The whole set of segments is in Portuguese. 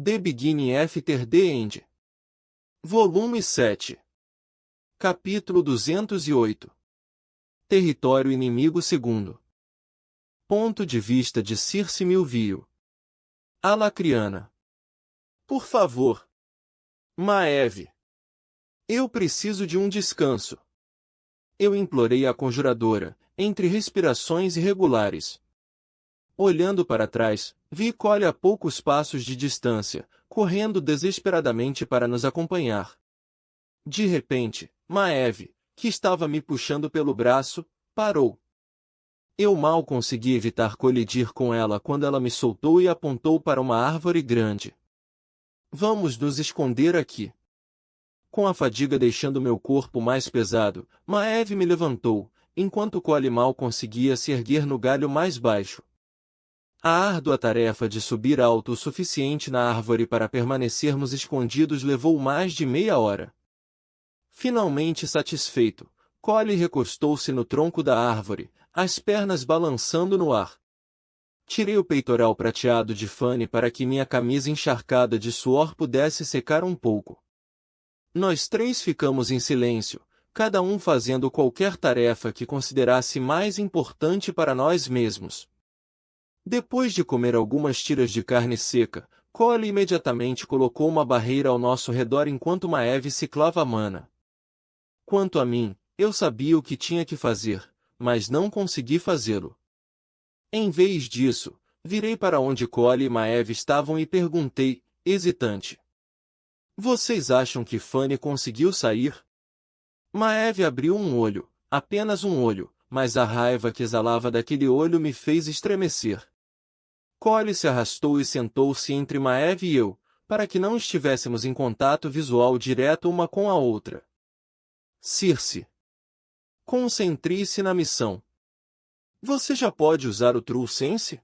The Beginning After the End. Volume 7. Capítulo 208. Território inimigo II. Ponto de vista de Circe Milvio. Alacriana. Por favor. Maeve. Eu preciso de um descanso. Eu implorei à conjuradora, entre respirações irregulares. Olhando para trás, vi Cole a poucos passos de distância, correndo desesperadamente para nos acompanhar. De repente, Maeve, que estava me puxando pelo braço, parou. Eu mal consegui evitar colidir com ela quando ela me soltou e apontou para uma árvore grande. Vamos nos esconder aqui. Com a fadiga deixando meu corpo mais pesado, Maeve me levantou, enquanto Cole mal conseguia se erguer no galho mais baixo. A árdua tarefa de subir alto o suficiente na árvore para permanecermos escondidos levou mais de meia hora. Finalmente satisfeito, Cole recostou-se no tronco da árvore, as pernas balançando no ar. Tirei o peitoral prateado de Fanny para que minha camisa encharcada de suor pudesse secar um pouco. Nós três ficamos em silêncio, cada um fazendo qualquer tarefa que considerasse mais importante para nós mesmos. Depois de comer algumas tiras de carne seca, Cole imediatamente colocou uma barreira ao nosso redor enquanto Maeve ciclava a mana. Quanto a mim, eu sabia o que tinha que fazer, mas não consegui fazê-lo. Em vez disso, virei para onde Cole e Maeve estavam e perguntei, hesitante. Vocês acham que Fanny conseguiu sair? Maeve abriu um olho, apenas um olho, mas a raiva que exalava daquele olho me fez estremecer. Cole se arrastou e sentou-se entre Maeve e eu, para que não estivéssemos em contato visual direto uma com a outra. Circe. Concentre-se na missão. Você já pode usar o True Sense?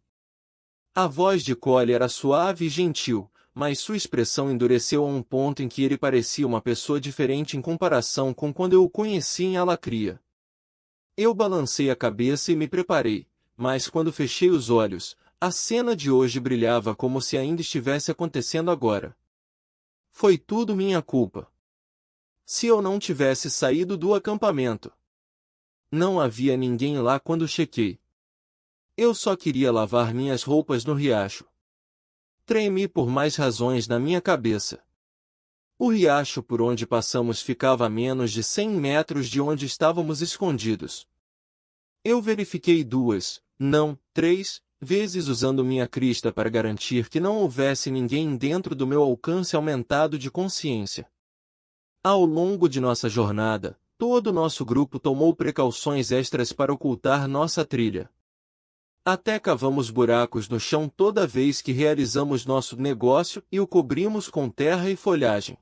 A voz de Cole era suave e gentil, mas sua expressão endureceu a um ponto em que ele parecia uma pessoa diferente em comparação com quando eu o conheci em Alacria. Eu balancei a cabeça e me preparei, mas quando fechei os olhos, a cena de hoje brilhava como se ainda estivesse acontecendo agora. Foi tudo minha culpa. Se eu não tivesse saído do acampamento. Não havia ninguém lá quando chequei. Eu só queria lavar minhas roupas no riacho. Tremi por mais razões na minha cabeça. O riacho por onde passamos ficava a menos de 100 metros de onde estávamos escondidos. Eu verifiquei 2, não, 3, vezes usando minha crista para garantir que não houvesse ninguém dentro do meu alcance aumentado de consciência. Ao longo de nossa jornada, todo o nosso grupo tomou precauções extras para ocultar nossa trilha. Até cavamos buracos no chão toda vez que realizamos nosso negócio e o cobrimos com terra e folhagem.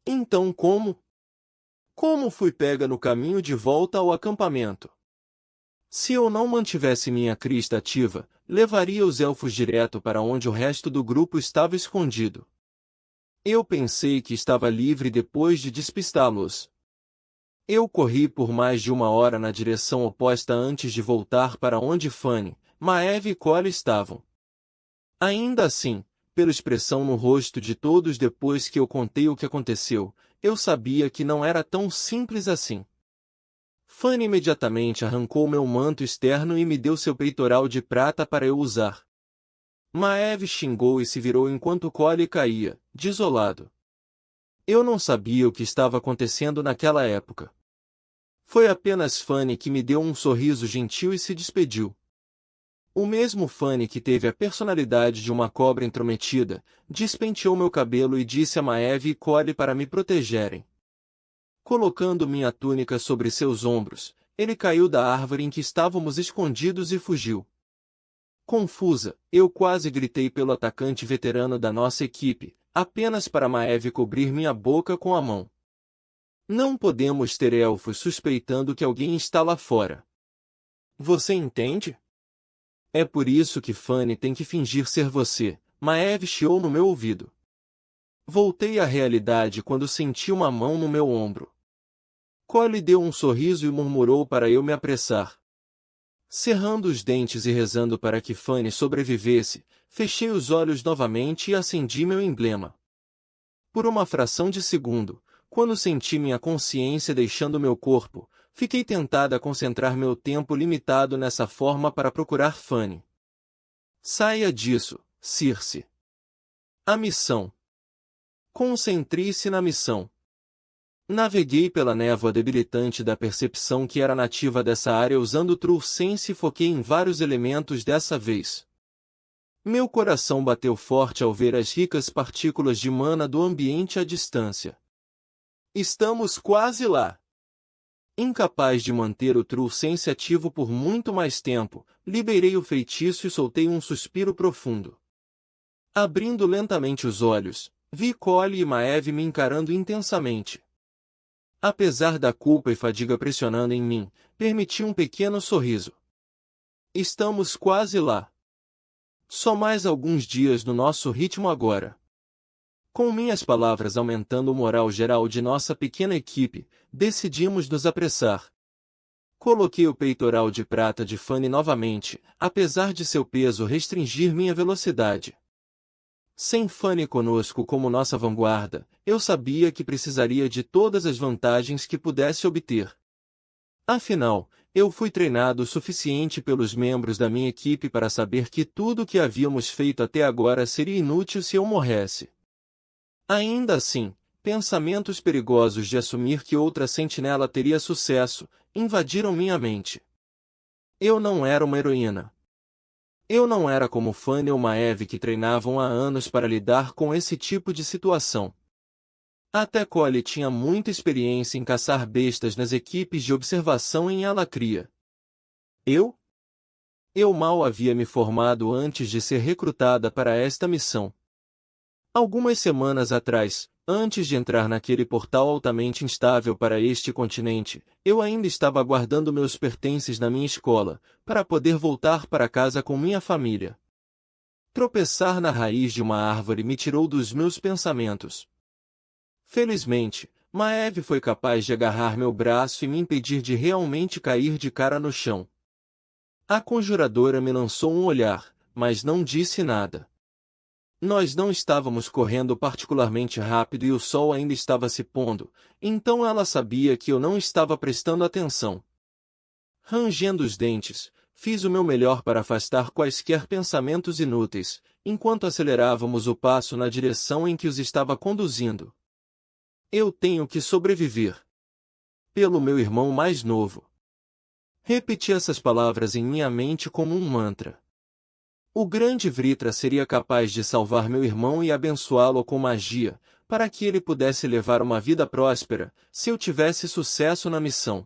Então Como fui pega no caminho de volta ao acampamento? Se eu não mantivesse minha crista ativa, levaria os elfos direto para onde o resto do grupo estava escondido. Eu pensei que estava livre depois de despistá-los. Eu corri por mais de uma hora na direção oposta antes de voltar para onde Fanny, Maeve e Cole estavam. Ainda assim, pela expressão no rosto de todos depois que eu contei o que aconteceu, eu sabia que não era tão simples assim. Fanny imediatamente arrancou meu manto externo e me deu seu peitoral de prata para eu usar. Maeve xingou e se virou enquanto Cole caía, desolado. Eu não sabia o que estava acontecendo naquela época. Foi apenas Fanny que me deu um sorriso gentil e se despediu. O mesmo Fanny que teve a personalidade de uma cobra intrometida, despenteou meu cabelo e disse a Maeve e Cole para me protegerem. Colocando minha túnica sobre seus ombros, ele caiu da árvore em que estávamos escondidos e fugiu. Confusa, eu quase gritei pelo atacante veterano da nossa equipe, apenas para Maeve cobrir minha boca com a mão. Não podemos ter elfos suspeitando que alguém está lá fora. Você entende? É por isso que Fanny tem que fingir ser você, Maeve chiou no meu ouvido. Voltei à realidade quando senti uma mão no meu ombro. Cole deu um sorriso e murmurou para eu me apressar. Cerrando os dentes e rezando para que Fanny sobrevivesse, Fechei os olhos novamente e acendi meu emblema. Por uma fração de segundo, quando senti minha consciência deixando meu corpo, fiquei tentada a concentrar meu tempo limitado nessa forma para procurar Fanny. Saia disso, Circe. A missão. Concentre-se na missão. Naveguei pela névoa debilitante da percepção que era nativa dessa área usando True Sense e foquei em vários elementos dessa vez. Meu coração bateu forte ao ver as ricas partículas de mana do ambiente à distância. Estamos quase lá. Incapaz de manter o True Sense ativo por muito mais tempo, liberei o feitiço e soltei um suspiro profundo. Abrindo lentamente os olhos, vi Cole e Maeve me encarando intensamente. Apesar da culpa e fadiga pressionando em mim, permiti um pequeno sorriso. Estamos quase lá. Só mais alguns dias no nosso ritmo agora. Com minhas palavras aumentando o moral geral de nossa pequena equipe, decidimos nos apressar. Coloquei o peitoral de prata de Fanny novamente, apesar de seu peso restringir minha velocidade. Sem Fanny conosco como nossa vanguarda, eu sabia que precisaria de todas as vantagens que pudesse obter. Afinal, eu fui treinado o suficiente pelos membros da minha equipe para saber que tudo o que havíamos feito até agora seria inútil se eu morresse. Ainda assim, pensamentos perigosos de assumir que outra sentinela teria sucesso, invadiram minha mente. Eu não era uma heroína. Eu não era como Fanny ou Maeve que treinavam há anos para lidar com esse tipo de situação. Até Cole tinha muita experiência em caçar bestas nas equipes de observação em Alacria. Eu? Eu mal havia me formado antes de ser recrutada para esta missão. Algumas semanas atrás, antes de entrar naquele portal altamente instável para este continente, eu ainda estava guardando meus pertences na minha escola, para poder voltar para casa com minha família. Tropeçar na raiz de uma árvore me tirou dos meus pensamentos. Felizmente, Maeve foi capaz de agarrar meu braço e me impedir de realmente cair de cara no chão. A conjuradora me lançou um olhar, mas não disse nada. Nós não estávamos correndo particularmente rápido e o sol ainda estava se pondo, então ela sabia que eu não estava prestando atenção. Rangendo os dentes, fiz o meu melhor para afastar quaisquer pensamentos inúteis, enquanto acelerávamos o passo na direção em que os estava conduzindo. Eu tenho que sobreviver. Pelo meu irmão mais novo. Repeti essas palavras em minha mente como um mantra. O grande Vritra seria capaz de salvar meu irmão e abençoá-lo com magia, para que ele pudesse levar uma vida próspera, se eu tivesse sucesso na missão.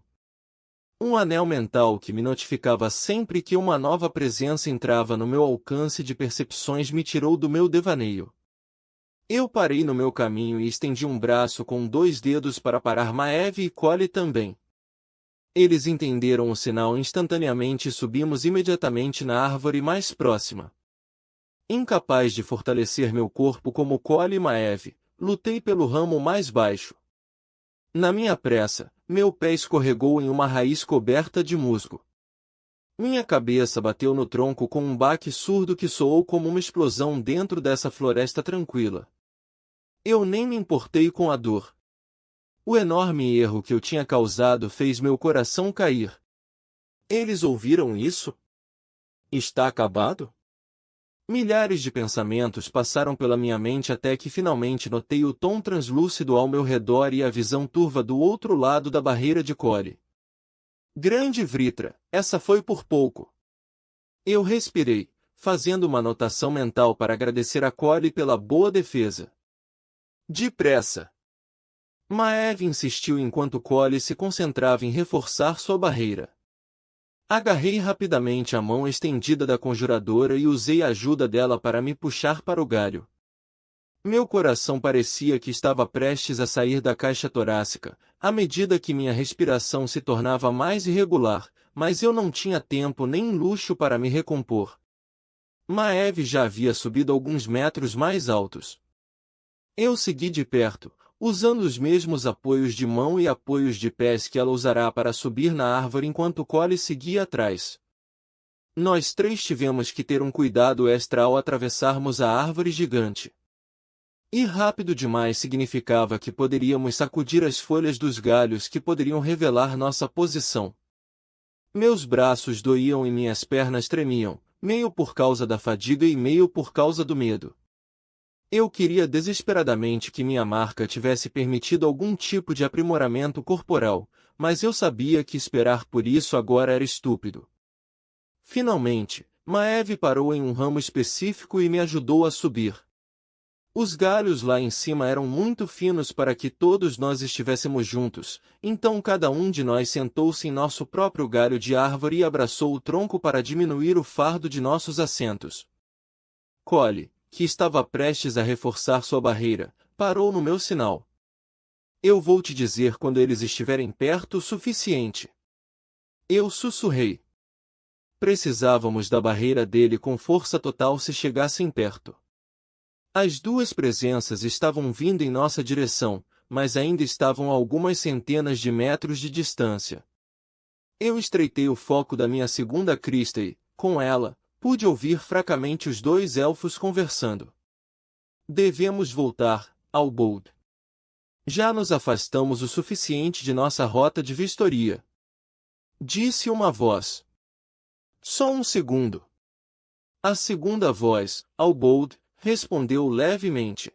Um anel mental que me notificava sempre que uma nova presença entrava no meu alcance de percepções me tirou do meu devaneio. Eu parei no meu caminho e estendi um braço com 2 dedos para parar Maeve e Cole também. Eles entenderam o sinal instantaneamente e subimos imediatamente na árvore mais próxima. Incapaz de fortalecer meu corpo como Cole e Maeve, lutei pelo ramo mais baixo. Na minha pressa, meu pé escorregou em uma raiz coberta de musgo. Minha cabeça bateu no tronco com um baque surdo que soou como uma explosão dentro dessa floresta tranquila. Eu nem me importei com a dor. O enorme erro que eu tinha causado fez meu coração cair. Eles ouviram isso? Está acabado? Milhares de pensamentos passaram pela minha mente até que finalmente notei o tom translúcido ao meu redor e a visão turva do outro lado da barreira de Cole. Grande Vritra, essa foi por pouco. Eu respirei, fazendo uma anotação mental para agradecer a Cole pela boa defesa. Depressa! Maeve insistiu enquanto Cole se concentrava em reforçar sua barreira. Agarrei rapidamente a mão estendida da conjuradora e usei a ajuda dela para me puxar para o galho. Meu coração parecia que estava prestes a sair da caixa torácica, à medida que minha respiração se tornava mais irregular, mas eu não tinha tempo nem luxo para me recompor. Maeve já havia subido alguns metros mais altos. Eu segui de perto, usando os mesmos apoios de mão e apoios de pés que ela usará para subir na árvore enquanto Cole seguia atrás. Nós três tivemos que ter um cuidado extra ao atravessarmos a árvore gigante. Ir rápido demais significava que poderíamos sacudir as folhas dos galhos que poderiam revelar nossa posição. Meus braços doíam e minhas pernas tremiam, meio por causa da fadiga e meio por causa do medo. Eu queria desesperadamente que minha marca tivesse permitido algum tipo de aprimoramento corporal, mas eu sabia que esperar por isso agora era estúpido. Finalmente, Maeve parou em um ramo específico e me ajudou a subir. Os galhos lá em cima eram muito finos para que todos nós estivéssemos juntos, então cada um de nós sentou-se em nosso próprio galho de árvore e abraçou o tronco para diminuir o fardo de nossos assentos. Collie, que estava prestes a reforçar sua barreira, parou no meu sinal. Eu vou te dizer quando eles estiverem perto o suficiente. Eu sussurrei. Precisávamos da barreira dele com força total se chegassem perto. As duas presenças estavam vindo em nossa direção, mas ainda estavam a algumas centenas de metros de distância. Eu estreitei o foco da minha segunda crista e, com ela, pude ouvir fracamente os dois elfos conversando. Devemos voltar, Albold. Já nos afastamos o suficiente de nossa rota de vistoria. Disse uma voz. Só um segundo. A segunda voz, Albold, respondeu levemente.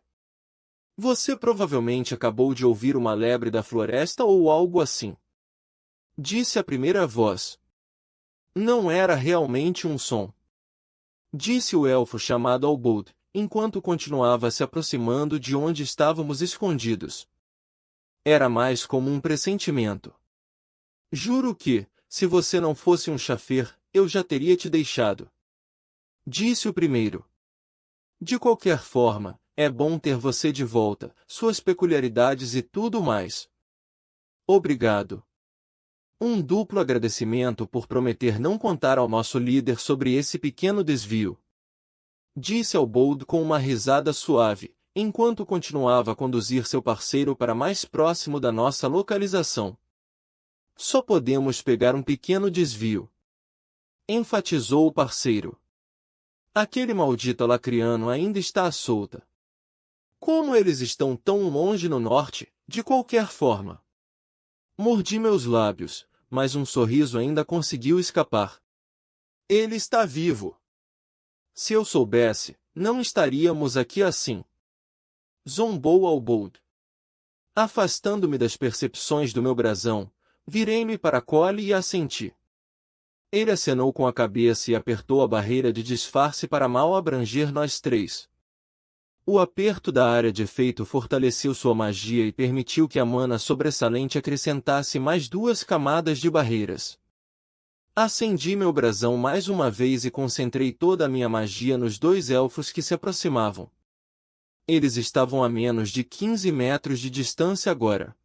Você provavelmente acabou de ouvir uma lebre da floresta ou algo assim. Disse a primeira voz. Não era realmente um som. Disse o elfo chamado Albold, enquanto continuava se aproximando de onde estávamos escondidos. Era mais como um pressentimento. Juro que, se você não fosse um chafer, eu já teria te deixado. Disse o primeiro. De qualquer forma, é bom ter você de volta, suas peculiaridades e tudo mais. Obrigado. Um duplo agradecimento por prometer não contar ao nosso líder sobre esse pequeno desvio. Disse Albold com uma risada suave, enquanto continuava a conduzir seu parceiro para mais próximo da nossa localização. Só podemos pegar um pequeno desvio. Enfatizou o parceiro. Aquele maldito alacriano ainda está à solta. Como eles estão tão longe no norte, de qualquer forma? Mordi meus lábios, mas um sorriso ainda conseguiu escapar. Ele está vivo. Se eu soubesse, não estaríamos aqui assim. Zombou Albold. Afastando-me das percepções do meu brasão, virei-me para Collie e assenti. Ele acenou com a cabeça e apertou a barreira de disfarce para mal abranger nós três. O aperto da área de efeito fortaleceu sua magia e permitiu que a mana sobressalente acrescentasse mais 2 camadas de barreiras. Acendi meu brasão mais uma vez e concentrei toda a minha magia nos 2 elfos que se aproximavam. Eles estavam a menos de 15 metros de distância agora.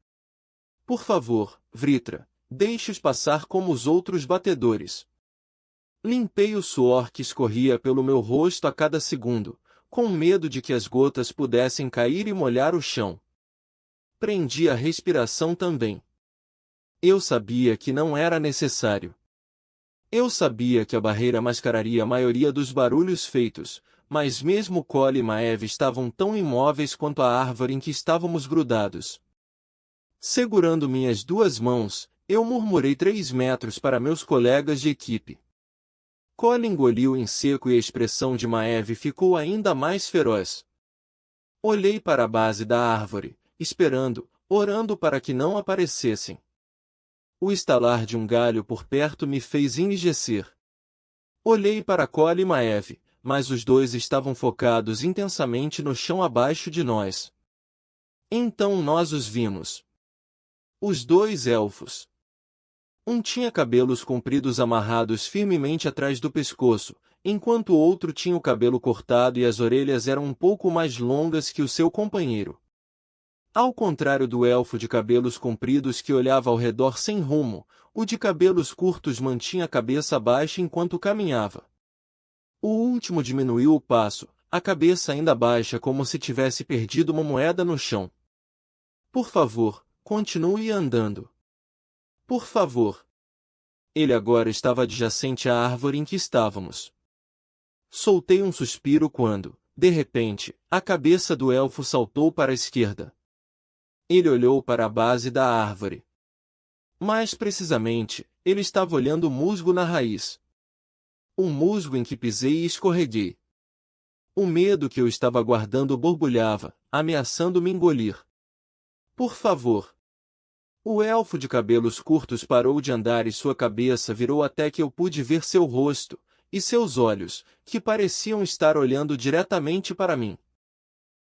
Por favor, Vritra, deixe-os passar como os outros batedores. Limpei o suor que escorria pelo meu rosto a cada segundo, com medo de que as gotas pudessem cair e molhar o chão. Prendi a respiração também. Eu sabia que não era necessário. Eu sabia que a barreira mascararia a maioria dos barulhos feitos, mas mesmo Collie e Maeve estavam tão imóveis quanto a árvore em que estávamos grudados. Segurando minhas 2 mãos, eu murmurei 3 metros para meus colegas de equipe. Collie engoliu em seco e a expressão de Maeve ficou ainda mais feroz. Olhei para a base da árvore, esperando, orando para que não aparecessem. O estalar de um galho por perto me fez enrijecer. Olhei para Collie e Maeve, mas os dois estavam focados intensamente no chão abaixo de nós. Então nós os vimos. Os 2 elfos. Um tinha cabelos compridos amarrados firmemente atrás do pescoço, enquanto o outro tinha o cabelo cortado e as orelhas eram um pouco mais longas que o seu companheiro. Ao contrário do elfo de cabelos compridos que olhava ao redor sem rumo, o de cabelos curtos mantinha a cabeça baixa enquanto caminhava. O último diminuiu o passo, a cabeça ainda baixa como se tivesse perdido uma moeda no chão. Por favor, continue andando. Por favor. Ele agora estava adjacente à árvore em que estávamos. Soltei um suspiro quando, de repente, a cabeça do elfo saltou para a esquerda. Ele olhou para a base da árvore. Mais precisamente, ele estava olhando o musgo na raiz. Um musgo em que pisei e escorreguei. O medo que eu estava guardando borbulhava, ameaçando me engolir. Por favor. O elfo de cabelos curtos parou de andar e sua cabeça virou até que eu pude ver seu rosto, e seus olhos, que pareciam estar olhando diretamente para mim.